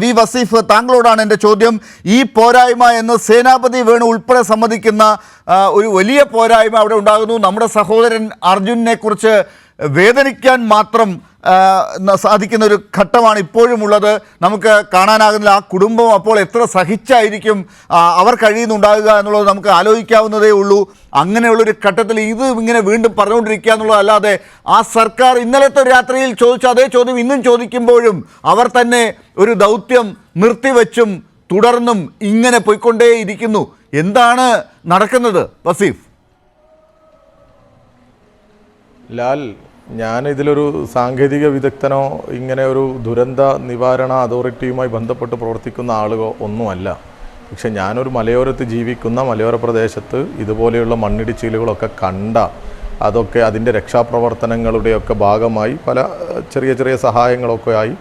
V Wasif, താങ്കളോടാണ് എൻ്റെ ചോദ്യം. ഈ പോരായ്മ എന്ന് സേനാപതി വേണു ഉൾപ്പെടെ സമ്മതിക്കുന്ന ഒരു വലിയ പോരായ്മ അവിടെ ഉണ്ടാകുന്നു. നമ്മുടെ സഹോദരൻ അർജുനെ കുറിച്ച് വേദനിക്കാൻ മാത്രം സാധിക്കുന്ന ഒരു ഘട്ടമാണ് ഇപ്പോഴും ഉള്ളത്. നമുക്ക് കാണാനാകുന്നില്ല ആ കുടുംബം അപ്പോൾ എത്ര സഹിച്ചായിരിക്കും അവർ കഴിയുന്നുണ്ടാകുക എന്നുള്ളത് നമുക്ക് ആലോചിക്കാവുന്നതേ ഉള്ളൂ. അങ്ങനെയുള്ളൊരു ഘട്ടത്തിൽ ഇത് ഇങ്ങനെ വീണ്ടും പറഞ്ഞുകൊണ്ടിരിക്കുക എന്നുള്ളതല്ലാതെ ആ സർക്കാർ ഇന്നലത്തെ രാത്രിയിൽ ചോദിച്ച അതേ ചോദ്യം ഇന്നും ചോദിക്കുമ്പോഴും അവർ തന്നെ ഒരു ദൗത്യം നിർത്തിവെച്ചും തുടർന്നും ഇങ്ങനെ പോയിക്കൊണ്ടേയിരിക്കുന്നു. എന്താണ് നടക്കുന്നത് വസീഫ്? ലാൽ, ഞാനിതിലൊരു സാങ്കേതിക വിദഗ്ധനോ ഇങ്ങനെ ഒരു ദുരന്ത നിവാരണ അതോറിറ്റിയുമായി ബന്ധപ്പെട്ട് പ്രവർത്തിക്കുന്ന ആളുകളോ ഒന്നുമല്ല. പക്ഷെ ഞാനൊരു മലയോരത്ത് ജീവിക്കുന്ന മലയോര പ്രദേശത്ത് ഇതുപോലെയുള്ള മണ്ണിടിച്ചിലുകളൊക്കെ കണ്ട അതൊക്കെ അതിൻ്റെ രക്ഷാപ്രവർത്തനങ്ങളുടെയൊക്കെ ഭാഗമായി പല ചെറിയ ചെറിയ സഹായങ്ങളൊക്കെ ആയി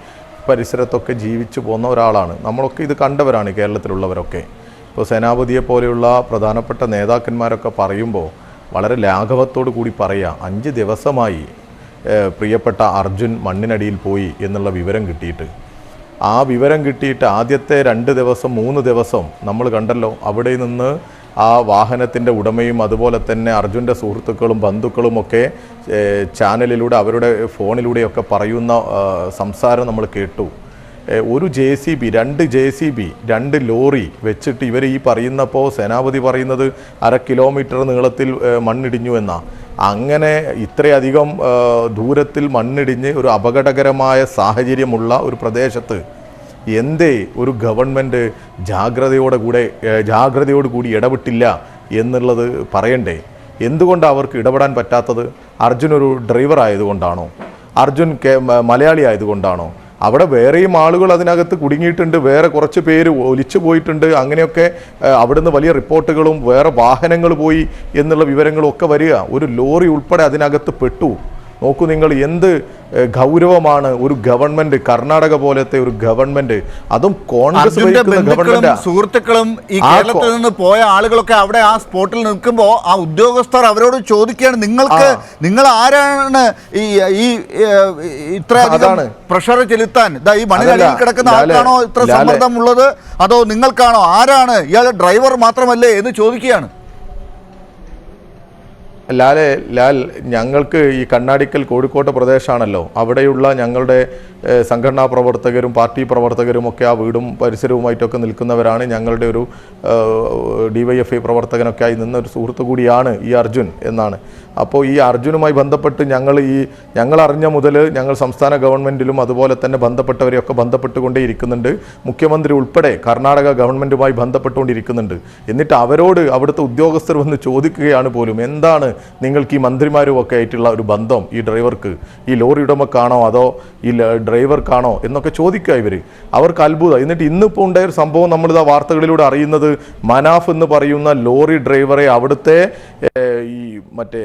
പരിസരത്തൊക്കെ ജീവിച്ചു പോകുന്ന ഒരാളാണ്. നമ്മളൊക്കെ ഇത് കണ്ടവരാണ് കേരളത്തിലുള്ളവരൊക്കെ. ഇപ്പോൾ സേനാപതിയെ പോലെയുള്ള പ്രധാനപ്പെട്ട നേതാക്കന്മാരൊക്കെ പറയുമ്പോൾ വളരെ ലാഘവത്തോടു കൂടി പറയുക, 5 ദിവസമായി പ്രിയപ്പെട്ട അർജുൻ മണ്ണിനടിയിൽ പോയി എന്നുള്ള വിവരം കിട്ടിയിട്ട്. ആ വിവരം കിട്ടിയിട്ട് ആദ്യത്തെ 2 ദിവസം 3 ദിവസം നമ്മൾ കണ്ടല്ലോ, അവിടെ നിന്ന് ആ വാഹനത്തിൻ്റെ ഉടമയും അതുപോലെ തന്നെ അർജുൻ്റെ സുഹൃത്തുക്കളും ബന്ധുക്കളുമൊക്കെ ചാനലിലൂടെ അവരുടെ ഫോണിലൂടെയൊക്കെ പറയുന്ന സംസാരം നമ്മൾ കേട്ടു. ഒരു JCB 2 JCB 2 ലോറി വെച്ചിട്ട് ഇവർ ഈ പറയുന്നപ്പോൾ സേനാപതി പറയുന്നത് 1/2 കിലോമീറ്റർ നീളത്തിൽ മണ്ണിടിഞ്ഞു എന്നാ. അങ്ങനെ ഇത്രയധികം ദൂരത്തിൽ മണ്ണിടിഞ്ഞ് ഒരു അപകടകരമായ സാഹചര്യമുള്ള ഒരു പ്രദേശത്ത് എന്തേ ഒരു ഗവൺമെൻറ് ജാഗ്രതയോടുകൂടി ഇടപെട്ടില്ല എന്നുള്ളത് പറയണ്ടേ? എന്തുകൊണ്ടാണ് അവർക്ക് ഇടപെടാൻ പറ്റാത്തത്? അർജുൻ ഒരു ഡ്രൈവർ ആയതുകൊണ്ടാണോ? അർജുൻ മലയാളി ആയതുകൊണ്ടാണോ? അവിടെ വേറെയും ആളുകൾ അതിനകത്ത് കുടുങ്ങിയിട്ടുണ്ട്, വേറെ കുറച്ച് പേര് ഒലിച്ചു പോയിട്ടുണ്ട്. അങ്ങനെയൊക്കെ അവിടുന്ന് വലിയ റിപ്പോർട്ടുകളും വേറെ വാഹനങ്ങൾ പോയി എന്നുള്ള വിവരങ്ങളും ഒക്കെ വരിക. ഒരു ലോറി ഉൾപ്പെടെ അതിനകത്ത് പെട്ടു. നോക്കൂ നിങ്ങൾ, എന്ത് ഗൗരവമാണ് ഒരു ഗവൺമെന്റ്, കർണാടക പോലത്തെ ഒരു ഗവൺമെന്റ്, അതും കോൺഗ്രസ് സുഹൃത്തുക്കളും ഈ കേരളത്തിൽ നിന്ന് പോയ ആളുകളൊക്കെ അവിടെ ആ സ്പോട്ടിൽ നിൽക്കുമ്പോൾ ആ ഉദ്യോഗസ്ഥർ അവരോട് ചോദിക്കുകയാണ്, നിങ്ങൾ ആരാണ് ഈ ഇത്രയധികം പ്രഷർ ചെലുത്താൻ? ഈ മണ്ണിനടിയിൽ കിടക്കുന്ന ആൾക്കാണോ ഇത്ര സമ്മർദ്ദം ഉള്ളത്, അതോ നിങ്ങൾക്കാണോ? ആരാണ് ഇയാൾ? ഡ്രൈവർ മാത്രമല്ലേ എന്ന് ചോദിക്കുകയാണ്. ലാൽ, ഞങ്ങൾക്ക് ഈ കണ്ണാടിക്കൽ കോഴിക്കോട്ടെ പ്രദേശമാണല്ലോ. അവിടെയുള്ള ഞങ്ങളുടെ സംഘടനാ പ്രവർത്തകരും പാർട്ടി പ്രവർത്തകരും ഒക്കെ ആ വീടും പരിസരവുമായിട്ടൊക്കെ നിൽക്കുന്നവരാണ്. ഞങ്ങളുടെ ഒരു DYFI പ്രവർത്തകനൊക്കെ ആയി നിന്നൊരു സുഹൃത്തു കൂടിയാണ് ഈ അർജുൻ എന്നാണ്. അപ്പോൾ ഈ അർജുനുമായി ബന്ധപ്പെട്ട് ഞങ്ങൾ അറിഞ്ഞ മുതൽ ഞങ്ങൾ സംസ്ഥാന ഗവൺമെൻറ്റിലും അതുപോലെ തന്നെ ബന്ധപ്പെട്ടവരെയൊക്കെ ബന്ധപ്പെട്ടുകൊണ്ടേ ഇരിക്കുന്നുണ്ട്. മുഖ്യമന്ത്രി ഉൾപ്പെടെ കർണാടക ഗവൺമെൻറ്റുമായി ബന്ധപ്പെട്ടുകൊണ്ടിരിക്കുന്നുണ്ട്. എന്നിട്ട് അവരോട് അവിടുത്തെ ഉദ്യോഗസ്ഥർ വന്ന് ചോദിക്കുകയാണ് പോലും, എന്താണ് നിങ്ങൾക്ക് ഈ മന്ത്രിമാരും ഒക്കെ ആയിട്ടുള്ള ഒരു ബന്ധം, ഈ ഡ്രൈവർക്ക്, ഈ ലോറി ഉടമക്കാണോ അതോ ഈ ഡ്രൈവർക്കാണോ എന്നൊക്കെ ചോദിക്കുക ഇവർ. അവർക്ക് അത്ഭുതം. എന്നിട്ട് ഇന്നിപ്പോൾ ഉണ്ടായൊരു സംഭവം നമ്മളിത് വാർത്തകളിലൂടെ അറിയുന്നത്, മനാഫ് എന്ന് പറയുന്ന ലോറി ഡ്രൈവറെ അവിടുത്തെ ഈ മറ്റേ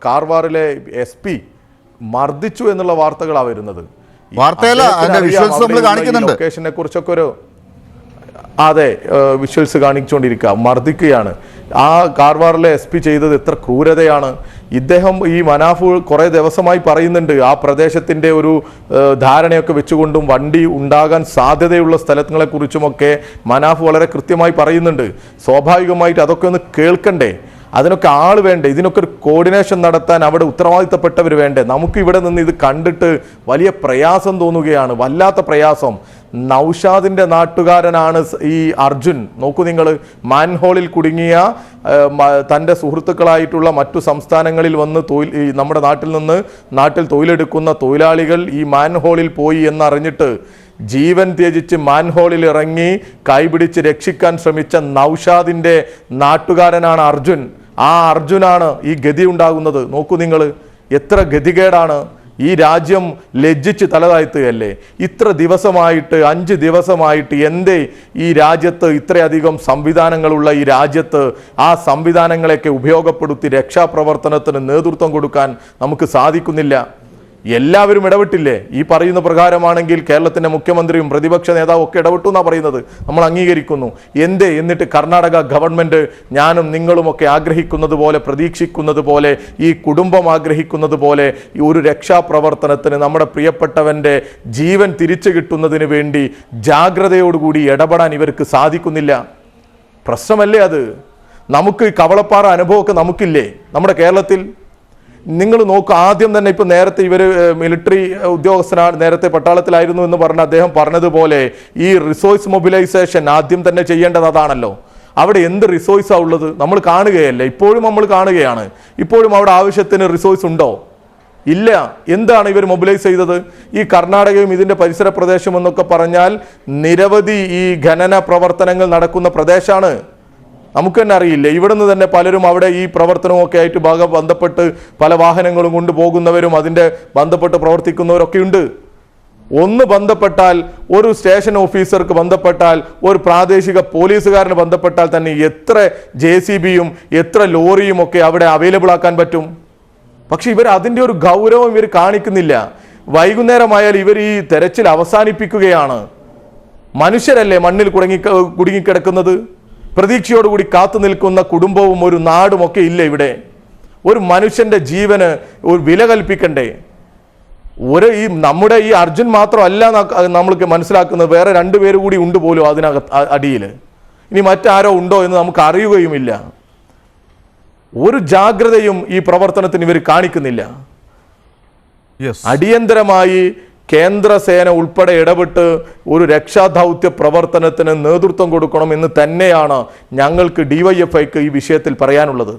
കാർവാറിലെ SP മർദ്ദിച്ചു എന്നുള്ള വാർത്തകളാണ് വരുന്നത്. ലൊക്കേഷനെ കുറിച്ചൊക്കെ ഒരു അതെ വിഷ്വൽസ് കാണിച്ചുകൊണ്ടിരിക്കുക, മർദ്ദിക്കുകയാണ്. ആ കാർവാറിലെ SP ചെയ്തത് എത്ര ക്രൂരതയാണ്. ഇദ്ദേഹം ഈ മനാഫ് കുറേ ദിവസമായി പറയുന്നുണ്ട്, ആ പ്രദേശത്തിൻ്റെ ഒരു ധാരണയൊക്കെ വെച്ചുകൊണ്ടും വണ്ടി ഉണ്ടാകാൻ സാധ്യതയുള്ള സ്ഥലങ്ങളെക്കുറിച്ചുമൊക്കെ മനാഫ് വളരെ കൃത്യമായി പറയുന്നുണ്ട്. സ്വാഭാവികമായിട്ട് അതൊക്കെ ഒന്ന് കേൾക്കണ്ടേ? അതിനൊക്കെ ആൾ വേണ്ടേ? ഇതിനൊക്കെ ഒരു കോർഡിനേഷൻ നടത്താൻ അവിടെ ഉത്തരവാദിത്തപ്പെട്ടവർ വേണ്ടേ? നമുക്ക് ഇവിടെ നിന്ന് ഇത് കണ്ടിട്ട് വലിയ പ്രയാസം തോന്നുകയാണ്, വല്ലാത്ത പ്രയാസം. നൗഷാദിൻ്റെ നാട്ടുകാരനാണ് ഈ അർജുൻ. നോക്കൂ നിങ്ങൾ, മാൻഹോളിൽ കുടുങ്ങിയ തൻ്റെ സുഹൃത്തുക്കളായിട്ടുള്ള മറ്റു സംസ്ഥാനങ്ങളിൽ വന്ന് നമ്മുടെ നാട്ടിൽ തൊഴിലെടുക്കുന്ന തൊഴിലാളികൾ ഈ മാൻഹോളിൽ പോയി എന്നറിഞ്ഞിട്ട് ജീവൻ ത്യജിച്ച് മാൻഹോളിൽ ഇറങ്ങി കൈപിടിച്ച് രക്ഷിക്കാൻ ശ്രമിച്ച നൗഷാദിൻ്റെ നാട്ടുകാരനാണ് അർജുൻ. ആ അർജുനാണ് ഈ ഗതി ഉണ്ടാകുന്നത്. നോക്കൂ നിങ്ങൾ, എത്ര ഗതികേടാണ്. ഈ രാജ്യം ലജ്ജിച്ച് തലതാഴ്ത്തുകയല്ലേ? ഇത്ര ദിവസമായിട്ട് 5 ദിവസമായിട്ട് എന്തേ ഈ രാജ്യത്ത് ഇത്രയധികം സംവിധാനങ്ങളുള്ള ഈ രാജ്യത്ത് ആ സംവിധാനങ്ങളെയൊക്കെ ഉപയോഗപ്പെടുത്തി രക്ഷാപ്രവർത്തനത്തിന് നേതൃത്വം കൊടുക്കാൻ നമുക്ക് സാധിക്കുന്നില്ല? എല്ലാവരും ഇടപെട്ടില്ലേ? ഈ പറയുന്ന പ്രകാരമാണെങ്കിൽ കേരളത്തിൻ്റെ മുഖ്യമന്ത്രിയും പ്രതിപക്ഷ നേതാവും ഒക്കെ ഇടപെട്ടു എന്നാണ് പറയുന്നത്. നമ്മൾ അംഗീകരിക്കുന്നു. എന്നിട്ട് കർണാടക ഗവൺമെൻറ് ഞാനും നിങ്ങളുമൊക്കെ ആഗ്രഹിക്കുന്നത് പോലെ, പ്രതീക്ഷിക്കുന്നത് പോലെ, ഈ കുടുംബം ആഗ്രഹിക്കുന്നത് പോലെ ഈ ഒരു രക്ഷാപ്രവർത്തനത്തിന് നമ്മുടെ പ്രിയപ്പെട്ടവൻ്റെ ജീവൻ തിരിച്ചു കിട്ടുന്നതിന് വേണ്ടി ജാഗ്രതയോടുകൂടി ഇടപെടാൻ ഇവർക്ക് സാധിക്കുന്നില്ല. പ്രശ്നമല്ലേ അത്? നമുക്ക് കവളപ്പാറ അനുഭവമൊക്കെ നമുക്കില്ലേ നമ്മുടെ കേരളത്തിൽ? നിങ്ങൾ നോക്കുക, ആദ്യം തന്നെ ഇപ്പം നേരത്തെ ഇവർ മിലിറ്ററി ഉദ്യോഗസ്ഥനാണ്, നേരത്തെ പട്ടാളത്തിലായിരുന്നു എന്ന് പറഞ്ഞ അദ്ദേഹം പറഞ്ഞതുപോലെ ഈ റിസോഴ്സ് മൊബിലൈസേഷൻ ആദ്യം തന്നെ ചെയ്യേണ്ടത് അതാണല്ലോ. അവിടെ എന്ത് റിസോഴ്സാണ് ഉള്ളത് നമ്മൾ കാണുകയല്ലേ? ഇപ്പോഴും നമ്മൾ കാണുകയാണ്. ഇപ്പോഴും അവിടെ ആവശ്യത്തിന് റിസോഴ്സ് ഉണ്ടോ? ഇല്ല. എന്താണ് ഇവർ മൊബിലൈസ് ചെയ്തത്? ഈ കർണാടകയും ഇതിൻ്റെ പരിസര പ്രദേശം എന്നൊക്കെ പറഞ്ഞാൽ നിരവധി ഈ ഖനന പ്രവർത്തനങ്ങൾ നടക്കുന്ന പ്രദേശമാണ്. നമുക്ക് തന്നെ അറിയില്ലേ, ഇവിടുന്ന് തന്നെ പലരും അവിടെ ഈ പ്രവർത്തനമൊക്കെ ആയിട്ട് ബന്ധപ്പെട്ട് പല വാഹനങ്ങളും കൊണ്ടുപോകുന്നവരും അതിൻ്റെ ബന്ധപ്പെട്ട് പ്രവർത്തിക്കുന്നവരൊക്കെ ഉണ്ട്. ഒന്ന് ബന്ധപ്പെട്ടാൽ, ഒരു സ്റ്റേഷൻ ഓഫീസർക്ക് ബന്ധപ്പെട്ടാൽ, ഒരു പ്രാദേശിക പോലീസുകാരന് ബന്ധപ്പെട്ടാൽ തന്നെ എത്ര JCBയും എത്ര ലോറിയും ഒക്കെ അവിടെ അവൈലബിൾ ആക്കാൻ പറ്റും. പക്ഷെ ഇവർ അതിൻ്റെ ഒരു ഗൗരവം ഇവർ കാണിക്കുന്നില്ല. വൈകുന്നേരമായാൽ ഇവർ ഈ തെരച്ചിൽ അവസാനിപ്പിക്കുകയാണ്. മനുഷ്യരല്ലേ മണ്ണിൽ കുടുങ്ങിക്കിടക്കുന്നത്? പ്രതീക്ഷയോടുകൂടി കാത്തു നിൽക്കുന്ന കുടുംബവും ഒരു നാടും ഒക്കെ ഇല്ല ഇവിടെ. ഒരു മനുഷ്യൻ്റെ ജീവന് ഒരു വില കൽപ്പിക്കണ്ടേ? ഈ നമ്മുടെ ഈ അർജുൻ മാത്രമല്ല നമ്മൾക്ക് മനസ്സിലാക്കുന്നത്, വേറെ 2 പേര് കൂടി ഉണ്ട് പോലും അതിനകത്ത് അടിയിൽ. ഇനി മറ്റാരോ ഉണ്ടോ എന്ന് നമുക്ക് അറിയുകയുമില്ല. ഒരു ജാഗ്രതയും ഈ പ്രവർത്തനത്തിന് ഇവർ കാണിക്കുന്നില്ല. അടിയന്തരമായി കേന്ദ്രസേന ഉൾപ്പെടെ ഇടപെട്ട് ഒരു രക്ഷാദൗത്യ പ്രവർത്തനത്തിന് നേതൃത്വം കൊടുക്കണം എന്ന് തന്നെയാണ് ഞങ്ങൾക്ക് DYFIക്ക് ഈ വിഷയത്തിൽ പറയാനുള്ളത്.